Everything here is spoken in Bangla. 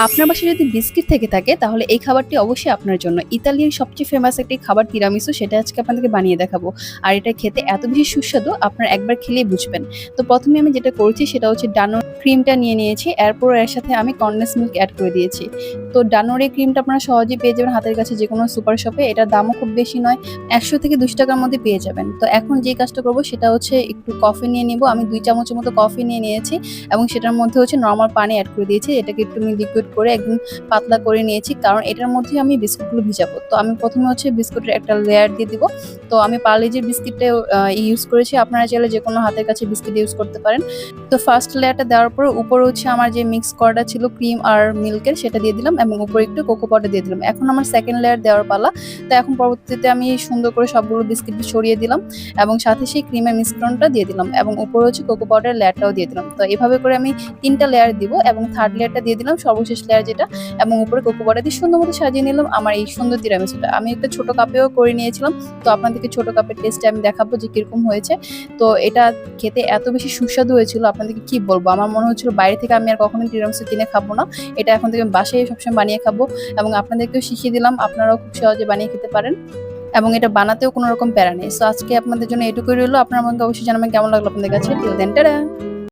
আপনার বাসায় যদি বিস্কিট থেকে থাকে তাহলে এই খাবারটি অবশ্যই আপনার জন্য। ইতালির সবচেয়ে ফেমাস একটি খাবার তিরামিসু, সেটা আজকে আপনাদেরকে বানিয়ে দেখাবো। আর এটা খেতে এত বেশি সুস্বাদু, আপনারা একবার খেলেই বুঝবেন। তো ১ম এ আমি যেটা করেছি সেটা হচ্ছে ডানোর ক্রিমটা নিয়ে নিয়েছি। এরপর এর সাথে আমি কনডেন্স মিল্ক এড করে দিয়েছি। তো ডানোর এই ক্রিমটা আপনারা সহজেই পেয়ে যাবেন হাতের কাছে যেকোনো সুপার শপে। এটার দামও খুব বেশি নয়। ১০০ থেকে ৳২০ র মধ্যে পেয়ে যাবেন। তো এখন যে কাজটা করব সেটা হচ্ছে একটু কফি নিয়ে নিব। আমি ২ চামচের মতো কফি নিয়ে নিয়েছি এবং সেটার মধ্যে হচ্ছে নরমাল পানি এড করে দিয়েছি। এটাকে একটু আমি লিকুইড করে একদম পাতলা করে নিয়েছি, কারণ এটার মধ্যে আমি বিস্কুটগুলো ভিজাবো। তো আমি ১ম এ হচ্ছে বিস্কুটের একটা লেয়ার দিয়ে দিব। তো আমি পার্লেজির বিস্কিটটা ইউজ করেছি। আপনারা চাইলে যেকোনো হাতের কাছে বিস্কিট ইউজ করতে পারেন। তো ফার্স্ট লেয়ারটা দেওয়ার পর উপরে হচ্ছে আমার যে মিক্স করাটা ছিল ক্রিম আর মিল্কের, সেটা দিয়ে দিলাম এবং উপরে একটু কোকো পাউডার দিয়ে দিলাম। এখন আমার সেকেন্ড লেয়ার দেওয়ার পালা। তো এখন পরবর্তীতে আমি সুন্দর করে সবগুলো বিস্কিট ছড়িয়ে দিলাম এবং সাথে সেই ক্রিমের মিশ্রণটা দিয়ে দিলাম এবং উপরে হচ্ছে কোকো পাউডারের লেয়ারটাও দিয়ে দিলাম। তো এভাবে করে আমি ৩ টা লেয়ার দিব এবং থার্ড লেয়ারটা দিয়ে দিলাম, সর্বশেষ লেয়ার যেটা, এবং উপরে কোকো পাউডার দিয়ে সুন্দর মতো সাজিয়ে নিলাম আমার এই সুন্দর তিরামিসুটা। আমি একটা ছোট কাপেও করে নিয়েছিলাম। তো আপনাদেরকে ছোট কাপের টেস্টে আমি দেখাবো যে কিরকম হয়েছে। তো এটা খেতে এত বেশি সুস্বাদু হয়েছিল, আপনাদেরকে কি বলবো। আমার মনে হচ্ছিল বাইরে থেকে আমি আর কখনোই তিরামিসু কিনে খাবো না। এটা এখন থেকে আমি বাসায় সবসময় বানিয়ে খাবো এবং আপনাদেরকেও শিখিয়ে দিলাম। আপনারাও খুব সহজে বানিয়ে খেতে পারেন এবং এটা বানাতেও কোনো রকম প্যারা নেই। সো আজকে আপনাদের জন্য এটুকুই রইলো। আপনারা আমাকে অবশ্যই জানাবেন কেমন লাগলো আপনাদের কাছে। Till then tata.